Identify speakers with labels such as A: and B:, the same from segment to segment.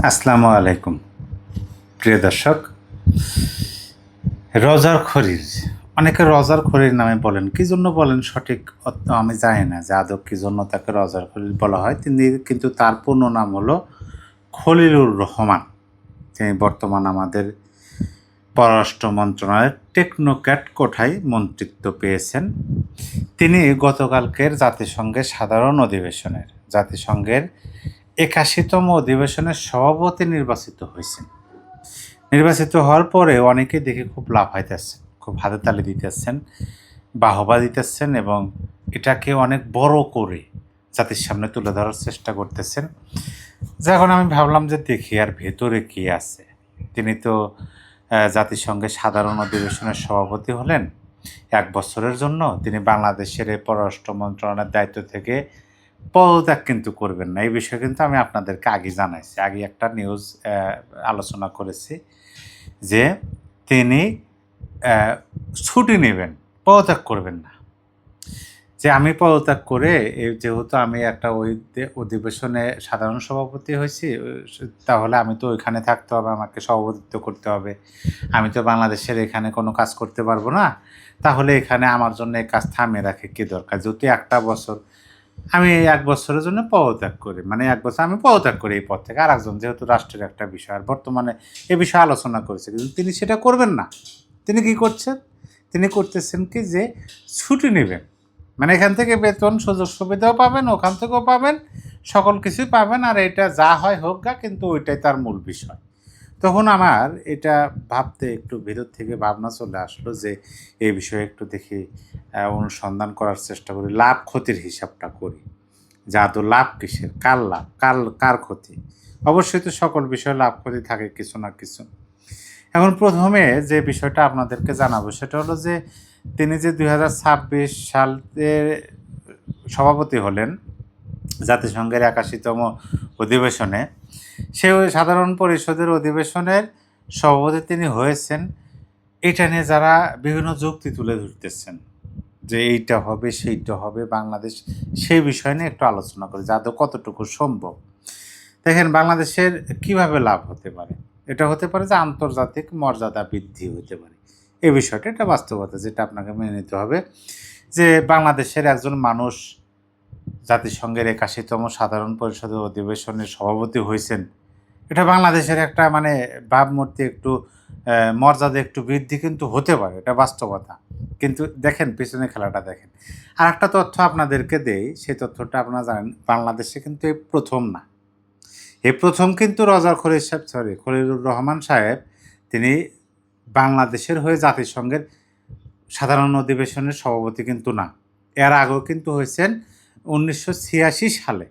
A: আসসালামু আলাইকুম প্রিয় দর্শক। রজার খরির, অনেকে রজার খরির নামে বলেন, কি জন্য বলেন সঠিক অর্থ আমি জানি না যে আদৌ কি জন্য তাকে রজার খরির বলা হয়। তিনি কিন্তু তার পূর্ণ নাম হলো খলিলুর রহমান। তিনি বর্তমান আমাদের পররাষ্ট্র মন্ত্রণালয়ের টেকনোক্র্যাট কোঠায় মন্ত্রিত্ব পেয়েছেন। তিনি গতকালকের জাতিসংঘের সাধারণ অধিবেশনের জাতিসংঘের 81তম অধিবেশনের সভাপতি নির্বাচিত হয়েছেন। নির্বাচিত হওয়ার পরে অনেকে দেখে খুব লাফাইতেছেন, খুব হাতে তালি দিতেছেন, বাহবা দিতেছেন এবং এটাকে অনেক বড় করে জাতির সামনে তুলে ধরার চেষ্টা করতেছেন। যখন আমি ভাবলাম যে দেখি আর ভেতরে কি আছে। তিনি তো জাতিসংঘের সাধারণ অধিবেশনের সভাপতি হলেন 1 বছরের জন্য। তিনি বাংলাদেশের এই পররাষ্ট্র মন্ত্রণালয়ের দায়িত্ব থেকে পদত্যাগ কিন্তু করবেন না। এই বিষয়ে কিন্তু আমি আপনাদেরকে আগে জানাইছি, আগে একটা নিউজ আলোচনা করেছি যে তিনি ছুটি নেবেন, পদত্যাগ করবেন না। যে আমি পদত্যাগ করে যেহেতু আমি একটা ওই অধিবেশনে সাধারণ সভাপতি হয়েছি, তাহলে আমি তো ওইখানে থাকতে হবে, আমাকে সভাপতিত্ব করতে হবে। আমি তো বাংলাদেশের এখানে কোনো কাজ করতে পারবো না, তাহলে এখানে আমার জন্য এই কাজ থামিয়ে রাখে কী দরকার। যেহেতু 1 বছর, আমি 1 বছরের জন্য পদত্যাগ করি, মানে 1 বছর আমি পদত্যাগ করি এই পদ থেকে। আর একজন যেহেতু রাষ্ট্রের একটা বিষয়, আর বর্তমানে এ বিষয়ে আলোচনা করেছে, কিন্তু তিনি সেটা করবেন না। তিনি কি করছেন? তিনি করতেছেন কি যে ছুটি নেবেন, মানে এখান থেকে বেতন সুযোগ সুবিধাও পাবেন, ওখান থেকেও পাবেন, সকল কিছুই পাবেন, আর এটা যা হয় হোক গা, কিন্তু ওইটাই তার মূল বিষয়। তখন আমার এটা ভাবতে একটু ভেতর থেকে ভাবনা চলে আসলো যে এই বিষয়ে একটু দেখি অনুসন্ধান করার চেষ্টা করি, লাভ ক্ষতির হিসাবটা করি, যে আদৌ লাভ কিসের, কার লাভ, কার ক্ষতি। অবশ্যই তো সকল বিষয়ে লাভ ক্ষতি থাকে কিছু না কিছু। এখন প্রথমে যে বিষয়টা আপনাদেরকে জানাবো সেটা হলো যে তিনি যে 2026 সালে সভাপতি হলেন জাতিসংঘের 81তম অধিবেশনে, সে সাধারণ পরিষদের অধিবেশনের সভাপতি তিনি হয়েছেন। এটা নিয়ে যারা বিভিন্ন যুক্তি তুলে ধরতেছেন যে এইটা হবে সেইটা হবে বাংলাদেশ, সেই বিষয় নিয়ে একটু আলোচনা করি, যাতে কতটুকু সম্ভব। দেখেন, বাংলাদেশের কিভাবে লাভ হতে পারে। এটা হতে পারে যে আন্তর্জাতিক মর্যাদা বৃদ্ধি হতে পারে। এই বিষয়টা, এটা বাস্তবতা, যেটা আপনাকে মেনে নিতে হবে যে বাংলাদেশের একজন মানুষ জাতিসংঘের 81তম সাধারণ পরিষদের অধিবেশনের সভাপতি হয়েছেন। এটা বাংলাদেশের একটা মানে ভাবমূর্তি একটু মর্যাদা একটু বৃদ্ধি কিন্তু হতে পারে, এটা বাস্তবতা। কিন্তু দেখেন পিছনে খেলাটা দেখেন। আর একটা তথ্য আপনাদেরকে দেই, সেই তথ্যটা আপনারা জানেন, বাংলাদেশে কিন্তু এই প্রথম না, এই প্রথম কিন্তু খলিলুর রহমান সাহেব তিনি বাংলাদেশের হয়ে জাতিসংঘের সাধারণ অধিবেশনের সভাপতি কিন্তু না। এর আগেও কিন্তু হয়েছেন 1986 সালে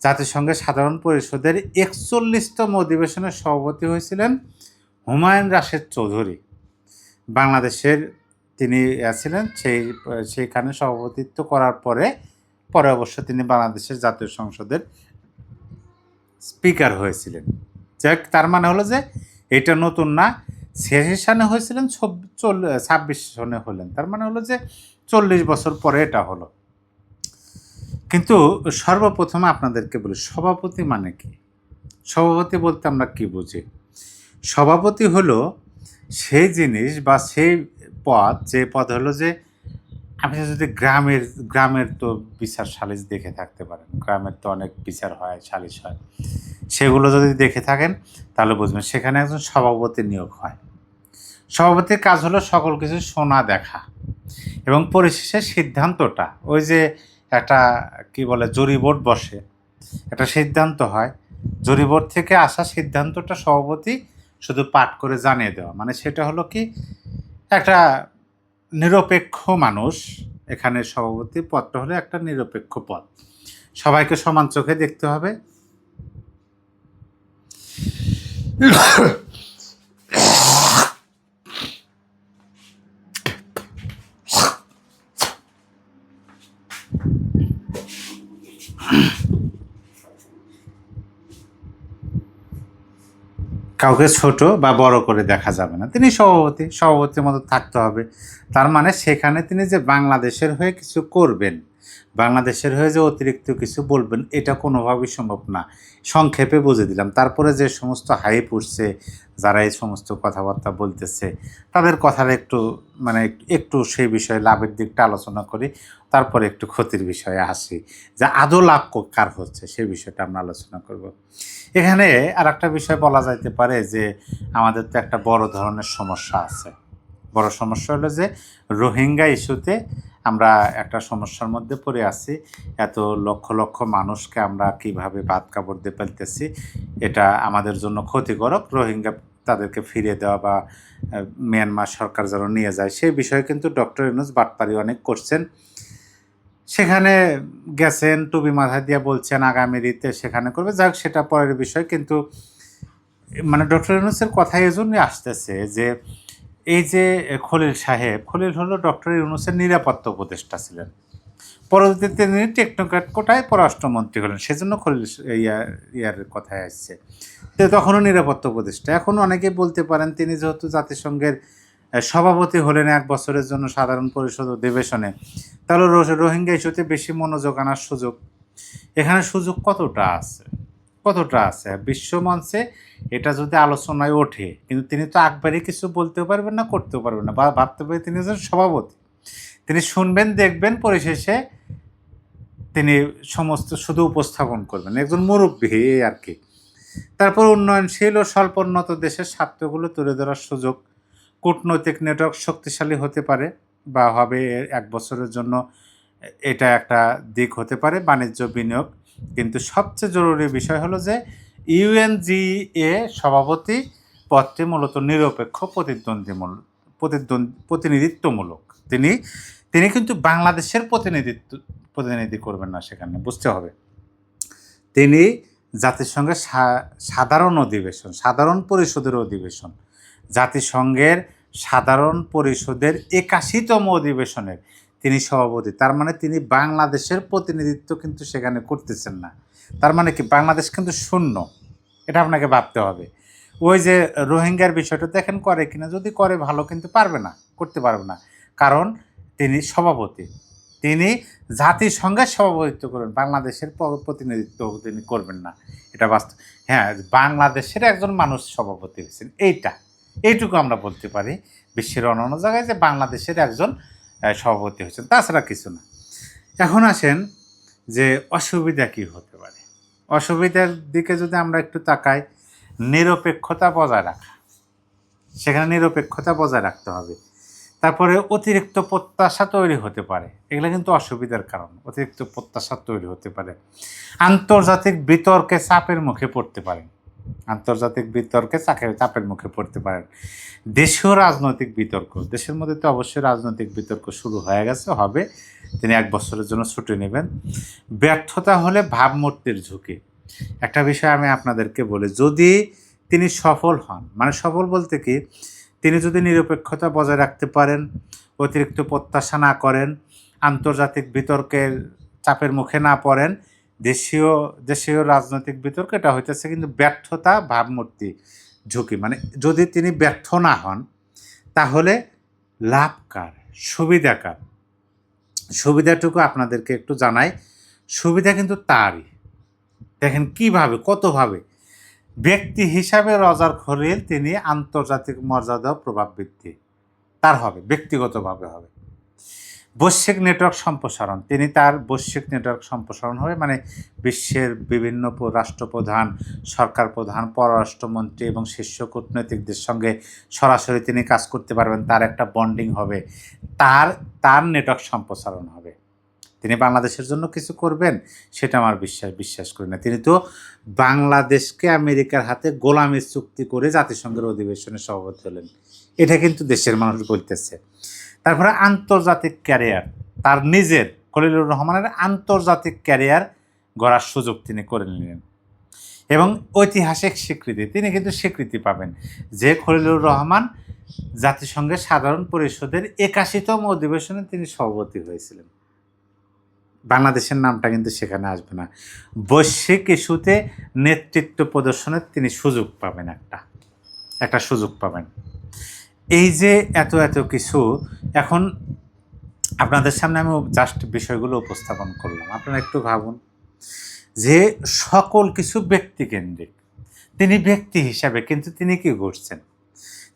A: জাতিসংঘের সাধারণ পরিষদের 41তম অধিবেশনের সভাপতি হয়েছিলেন হুমায়ুন রাশেদ চৌধুরী। বাংলাদেশের তিনি ছিলেন, সেইখানে সভাপতিত্ব করার পরে অবশ্য তিনি বাংলাদেশের জাতীয় সংসদের স্পিকার হয়েছিলেন। যাক, তার মানে হলো যে এটা নতুন না। 86 সালে হয়েছিলেন, 26 সনে হলেন, তার মানে হলো যে 40 বছর পরে এটা হলো। কিন্তু সর্বপ্রথম আপনাদেরকে বলি, সভাপতি মানে কি? সভাপতি বলতে আমরা কি বুঝি? সভাপতি হলো সেই জিনিস বা সেই পদ, যে পদ হলো যে আপনি যদি গ্রামের তো বিচার সালিশ দেখে থাকতে পারেন, গ্রামের তো অনেক বিচার হয়, সালিশ হয়, সেগুলো যদি দেখে থাকেন তাহলে বুঝবেন সেখানে একজন সভাপতি নিয়োগ হয়। সভাপতির কাজ হলো সকল কিছু শোনা, দেখা এবং পরিশেষে সিদ্ধান্তটা, ওই যে একটা কি বলে জুরি বোর্ড বসে, একটা সিদ্ধান্ত হয়, জুরি বোর্ড থেকে আসা সিদ্ধান্তটা সভাপতি শুধু পাঠ করে জানিয়ে দেওয়া, মানে সেটা হলো কি একটা নিরপেক্ষ মানুষ। এখানে সভাপতি পদটা হলো একটা নিরপেক্ষ পদ, সবাইকে সমান চোখে দেখতে হবে। কাউকে ছোট বা বড় করে দেখা যাবে না। তিনি সভাপতির মতো থাকতে হবে। তার মানে সেখানে তিনি যে বাংলাদেশের হয়ে কিছু করবেন, বাংলাদেশের হয়ে যে অতিরিক্ত কিছু বলবেন এটা কোনোভাবেই সম্ভব না। সংক্ষেপে বুঝে দিলাম। তারপরে যে সমস্ত হাইপ উঠছে, যারা এই সমস্ত কথাবার্তা বলতেছে, তাদের কথার একটু মানে একটু সেই বিষয়ে লাভের দিকটা আলোচনা করি, তারপরে একটু ক্ষতির বিষয়ে আসি, যে আদৌ লাভ কার হচ্ছে সেই বিষয়টা আমরা আলোচনা করব। এখানে আর একটা বিষয় বলা যাইতে পারে যে আমাদের তো একটা বড় ধরনের সমস্যা আছে। বড় সমস্যা হলো যে রোহিঙ্গা ইস্যুতে আমরা একটা সমস্যার মধ্যে পড়ে আছি। এত লক্ষ লক্ষ মানুষকে আমরা কিভাবে ভাত কাপড় দিয়ে ফেলতেছি, এটা আমাদের জন্য ক্ষতিকারক। রোহিঙ্গা তাদেরকে ফিরিয়ে দেওয়া বা মিয়ানমার সরকার যেন নিয়ে যায়, সেই বিষয়ে কিন্তু ডক্টর ইউনূস বাটপারি অনেক করছেন। সেখানে গেছেন, টুপি মাথায় দিয়ে বলছেন আগামীতে সেখানে করবে, যাক সেটা পরের বিষয়। কিন্তু মানে ডক্টর ইউনূসের কথা এই জন্যই আসতেছে যে এই যে খলিল সাহেব, খলিল হলো ডক্টর ইউনূসের নিরাপত্তা উপদেষ্টা ছিলেন। পরবর্তীতে তিনি টেকনোক্র্যাট কোটায় পররাষ্ট্রমন্ত্রী হলেন, সেজন্য খলিল ইয়ার কথায় আসছে। তো তখনও নিরাপত্তা উপদেষ্টা। এখন অনেকেই বলতে পারেন তিনি যেহেতু জাতিসংঘের সভাপতি হলেন 1 বছরের জন্য সাধারণ পরিষদ অধিবেশনে, তাহলে রোহিঙ্গা ইস্যুতে বেশি মনোযোগ আনার সুযোগ। এখানে সুযোগ কতটা আছে, কতটা আছে বিশ্ব মঞ্চে এটা যদি আলোচনায় ওঠে, কিন্তু তিনি তো একবারই কিছু বলতেও পারবেন না, করতেও পারবেন না, বা ভাবতে পারে তিনি একজন সভাপতি। তিনি শুনবেন, দেখবেন, পরিশেষে তিনি সমস্ত শুধু উপস্থাপন করবেন, একজন মুরব্বী এই আর কি। তারপর উন্নয়নশীল ও স্বল্পোন্নত দেশের স্বার্থগুলো তুলে ধরার সুযোগ। কূটনৈতিক নেটওয়ার্ক শক্তিশালী হতে পারে বা হবে 1 বছরের জন্য, এটা একটা দিক হতে পারে, বাণিজ্য বিনিয়োগ। কিন্তু সবচেয়ে জরুরি বিষয় হলো যে ইউএনজিএ সভাপতি পদটি মূলত নিরপেক্ষ প্রতিনিধিত্বমূলক। তিনি তিনি কিন্তু বাংলাদেশের প্রতিনিধি করবেন না, সেখানে বুঝতে হবে। তিনি জাতিসংঘের সাধারণ অধিবেশন, সাধারণ পরিষদের অধিবেশন, জাতিসংঘের সাধারণ পরিষদের 81তম অধিবেশনের তিনি সভাপতি। তার মানে তিনি বাংলাদেশের প্রতিনিধিত্ব কিন্তু সেখানে করতেছেন না। তার মানে কি বাংলাদেশ কিন্তু শূন্য, এটা আপনাকে ভাবতে হবে। ওই যে রোহিঙ্গার বিষয়টা দেখেন করে কিনা, যদি করে ভালো, কিন্তু পারবে না, করতে পারবে না, কারণ তিনি সভাপতি। তিনি জাতিসংঘের সভাপতিত্ব করবেন, বাংলাদেশের প্রতিনিধিত্ব তিনি করবেন না, এটা বাস্তব। হ্যাঁ, বাংলাদেশের একজন মানুষ সভাপতি হয়েছেন, এইটুকু আমরা বলতে পারি বিশ্বের অন্যান্য জায়গায় যে বাংলাদেশের একজন সভাপতি হয়েছেন, তাছাড়া কিছু না। এখন আসেন যে অসুবিধা কী হতে পারে। অসুবিধার দিকে যদি আমরা একটু তাকাই, নিরপেক্ষতা বজায় রাখা, সেখানে নিরপেক্ষতা বজায় রাখতে হবে। তারপরে অতিরিক্ত প্রত্যাশা তৈরি হতে পারে, এগুলো কিন্তু অসুবিধার কারণ। অতিরিক্ত প্রত্যাশা তৈরি হতে পারে, আন্তর্জাতিক বিতর্কে চাপের মুখে পড়তে পারেন, আন্তর্জাতিক বিতর্কে চাপের মুখে পড়তে পারেন। দেশীয় রাজনৈতিক বিতর্ক, দেশের মধ্যে তো অবশ্যই রাজনৈতিক বিতর্ক শুরু হয়ে গেছে, হবে। তিনি 1 বছরের জন্য ছুটি নেবেন। ব্যর্থতা হলে ভাবমূর্তির ঝুঁকি। একটা বিষয় আমি আপনাদেরকে বলি, যদি তিনি সফল হন, মানে সফল বলতে কি, তিনি যদি নিরপেক্ষতা বজায় রাখতে পারেন, অতিরিক্ত প্রত্যাশা না করেন, আন্তর্জাতিক বিতর্কের চাপের মুখে না পড়েন, দেশীয় রাজনৈতিক বিতর্ক, এটা হইতেছে কিন্তু ব্যর্থতা, ভাবমূর্তি, ঝুঁকি। মানে যদি তিনি ব্যর্থ না হন, তাহলে লাভ কার, সুবিধা কার? সুবিধাটুকু আপনাদেরকে একটু জানাই। সুবিধা কিন্তু তারই। দেখেন কিভাবে, কতভাবে। ব্যক্তি হিসাবে রজার খলিল তিনি আন্তর্জাতিক মর্যাদা ও প্রভাব বৃদ্ধি তার হবে, ব্যক্তিগতভাবে হবে। বৈশ্বিক নেটওয়ার্ক সম্প্রসারণ, তিনি তার বৈশ্বিক নেটওয়ার্ক সম্প্রসারণ হবে, মানে বিশ্বের বিভিন্ন রাষ্ট্রপ্রধান, সরকার প্রধান, পররাষ্ট্রমন্ত্রী এবং শীর্ষ কূটনৈতিকদের সঙ্গে সরাসরি তিনি কাজ করতে পারবেন, তার একটা বন্ডিং হবে, তার নেটওয়ার্ক সম্প্রসারণ হবে। তিনি বাংলাদেশের জন্য কিছু করবেন সেটা আমার বিশ্বাস করি না। তিনি তো বাংলাদেশকে আমেরিকার হাতে গোলামির চুক্তি করে জাতিসংঘের অধিবেশনে সভাপতি হলেন, এটা কিন্তু দেশের মানুষ বলতেছে। তারপরে আন্তর্জাতিক ক্যারিয়ার, তার নিজের খলিলুর রহমানের আন্তর্জাতিক ক্যারিয়ার গড়ার সুযোগ তিনি করে নিলেন। এবং ঐতিহাসিক স্বীকৃতি, তিনি কিন্তু স্বীকৃতি পাবেন যে খলিলুর রহমান জাতিসংঘের সাধারণ পরিষদের 81তম অধিবেশনে তিনি সভাপতি হয়েছিলেন। বাংলাদেশের নামটা কিন্তু সেখানে আসবে না। বৈশ্বিক ইস্যুতে নেতৃত্ব প্রদর্শনের তিনি সুযোগ পাবেন, একটা সুযোগ পাবেন। এই যে এত কিছু, এখন আপনাদের সামনে আমি জাস্ট বিষয়গুলো উপস্থাপন করলাম। আপনারা একটু ভাবুন যে সকল কিছু ব্যক্তিকেন্দ্রিক। তিনি ব্যক্তি হিসাবে কিন্তু তিনি কি করছেন?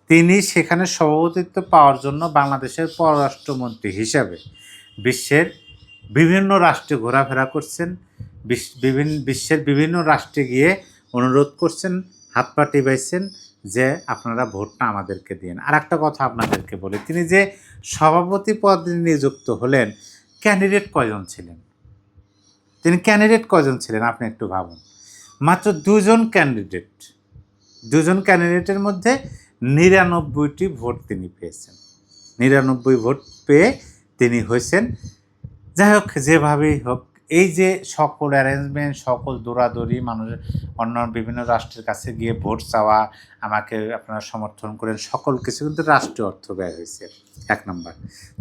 A: তিনি সেখানে সভাপতিত্ব পাওয়ার জন্য বাংলাদেশের পররাষ্ট্রমন্ত্রী হিসাবে বিশ্বের বিভিন্ন রাষ্ট্রে ঘোরাফেরা করছেন, বিশ্বের বিভিন্ন রাষ্ট্রে গিয়ে অনুরোধ করছেন, হাত পা টিপাইছেন যে আপনারা ভোটটা আমাদেরকে দিন। আর একটা কথা আপনাদেরকে বলি, তিনি যে সভাপতি পদে নিযুক্ত হলেন, ক্যান্ডিডেট কয়জন ছিলেন? তিনি ক্যান্ডিডেট কয়জন ছিলেন আপনি একটু ভাবুন। মাত্র দুজন ক্যান্ডিডেট। দুজন ক্যান্ডিডেটের মধ্যে ৯৯টি ভোট তিনি পেয়েছেন। ৯৯ ভোট পেয়ে তিনি হয়েছেন। যাই হোক, যেভাবেই হোক, এই যে সকল অ্যারেঞ্জমেন্ট, সকল দৌড়াদৌড়ি, মানুষের অন্য বিভিন্ন রাষ্ট্রের কাছে গিয়ে ভোট চাওয়া, আমাকে আপনারা সমর্থন করেন, সকল কিছু কিন্তু রাষ্ট্রীয় অর্থ ব্যয় হয়েছে, ১ নম্বর।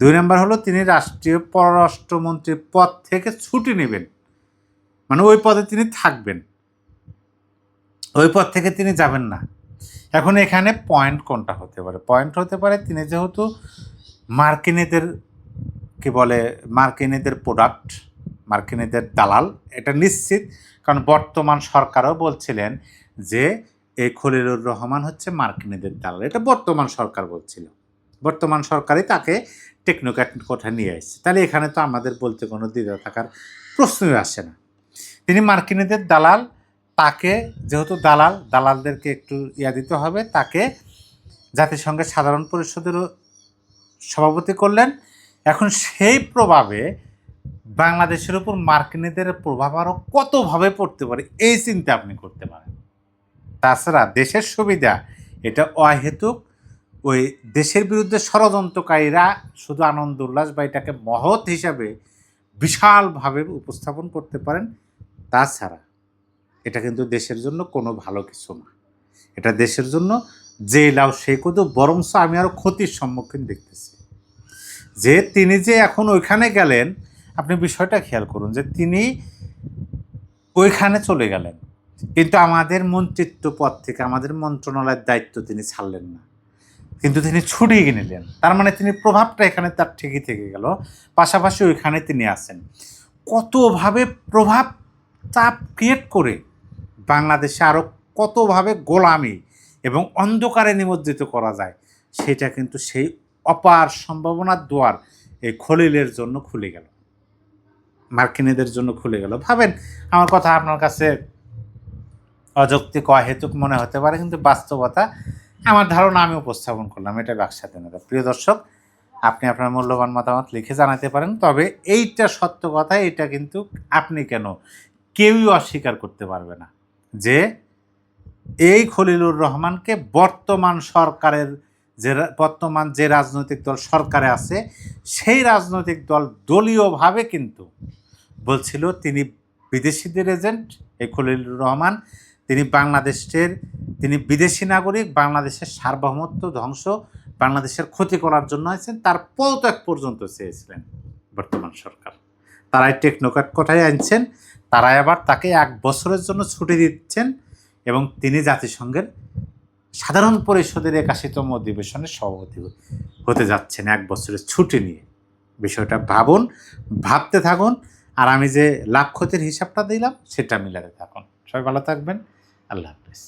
A: ২ নম্বর হলো তিনি রাষ্ট্রীয় পররাষ্ট্রমন্ত্রীর পদ থেকে ছুটি নেবেন, মানে ওই পদে তিনি থাকবেন, ওই পদ থেকে তিনি যাবেন না। এখন এখানে পয়েন্ট কোনটা হতে পারে? পয়েন্ট হতে পারে তিনি যেহেতু মার্কিনীদের কি বলে, মার্কিনীদের প্রোডাক্ট, মার্কিনীদের দালাল, এটা নিশ্চিত। কারণ বর্তমান সরকারও বলছিলেন যে এই খলিলুর রহমান হচ্ছে মার্কিনীদের দালাল, এটা বর্তমান সরকার বলছিল। বর্তমান সরকারই তাকে টেকনোক্র্যাট কোথায় নিয়ে আসছে। তাহলে এখানে তো আমাদের বলতে কোনো দ্বিধা থাকার প্রশ্নই আসে না। তিনি মার্কিনীদের দালাল, তাকে যেহেতু দালালদেরকে একটু দিতে হবে, তাকে জাতিসংঘের সাধারণ পরিষদেরও সভাপতি করলেন। এখন সেই প্রভাবে বাংলাদেশের উপর মার্কিনীদের প্রভাব আরও কতভাবে পড়তে পারে এই চিন্তা আপনি করতে পারেন। তাছাড়া দেশের সুবিধা, এটা অহেতুক ওই দেশের বিরুদ্ধে ষড়যন্ত্রকারীরা শুধু আনন্দ উল্লাস বা এটাকে মহৎ হিসাবে বিশালভাবে উপস্থাপন করতে পারেন। তাছাড়া এটা কিন্তু দেশের জন্য কোনো ভালো কিছু না। এটা দেশের জন্য যে লাভ সেই কত, বরঞ্চ আমি আরও ক্ষতির সম্মুখীন দেখতেছি। যে তিনি যে এখন ওইখানে গেলেন, আপনি বিষয়টা খেয়াল করুন যে তিনি ওইখানে চলে গেলেন, কিন্তু আমাদের মন্ত্রিত্ব পদ থেকে, আমাদের মন্ত্রণালয়ের দায়িত্ব তিনি ছাড়লেন না, কিন্তু তিনি ছুটিয়ে নিলেন। তার মানে তিনি প্রভাবটা এখানে তার ঠিকই থেকে গেল, পাশাপাশি ওইখানে তিনি আছেন। কতভাবে প্রভাব চাপ ক্রিয়েট করে বাংলাদেশে আরও কতভাবে গোলামি এবং অন্ধকারে নিমজ্জিত করা যায়, সেটা কিন্তু সেই অপার সম্ভাবনার দুয়ার এই খলিলের জন্য খুলে গেল, মার্কিনীদের জন্য খুলে গেল। ভাবেন, আমার কথা আপনার কাছে অযৌক্তিক, অহেতুক মনে হতে পারে, কিন্তু বাস্তবতা আমার ধারণা আমি উপস্থাপন করলাম, এটা ব্যবসাধীনতা। প্রিয় দর্শক, আপনি আপনার মূল্যবান মতামত লিখে জানাতে পারেন। তবে এইটা সত্য কথা, এটা কিন্তু আপনি কেন কেউই অস্বীকার করতে পারবে না যে এই খলিলুর রহমানকে বর্তমান সরকারের বর্তমান যে রাজনৈতিক দল সরকারে আছে, সেই রাজনৈতিক দল দলীয়ভাবে কিন্তু বলছিল তিনি বিদেশিদের এজেন্ট। এই খলিলুর রহমান তিনি বিদেশি নাগরিক, বাংলাদেশের সার্বভৌমত্ব ধ্বংস, বাংলাদেশের ক্ষতি করার জন্য আছেন, তার পদত্যাগ পর্যন্ত চেয়েছিলেন বর্তমান সরকার। তারাই টেকনোক্র্যাট কোথায় আনছেন, তারাই আবার তাকে 1 বছরের জন্য ছুটি দিচ্ছেন, এবং তিনি জাতিসংঘের সাধারণ পরিষদের 81তম অধিবেশনের সভাপতি হতে যাচ্ছেন 1 বছরের ছুটি নিয়ে। বিষয়টা ভাবুন, ভাবতে থাকুন, আর আমি যে লাভ ক্ষতির হিসাবটা দিলাম সেটা মিলাতে থাকুন। সবাই ভালো থাকবেন। আল্লাহ হাফেজ।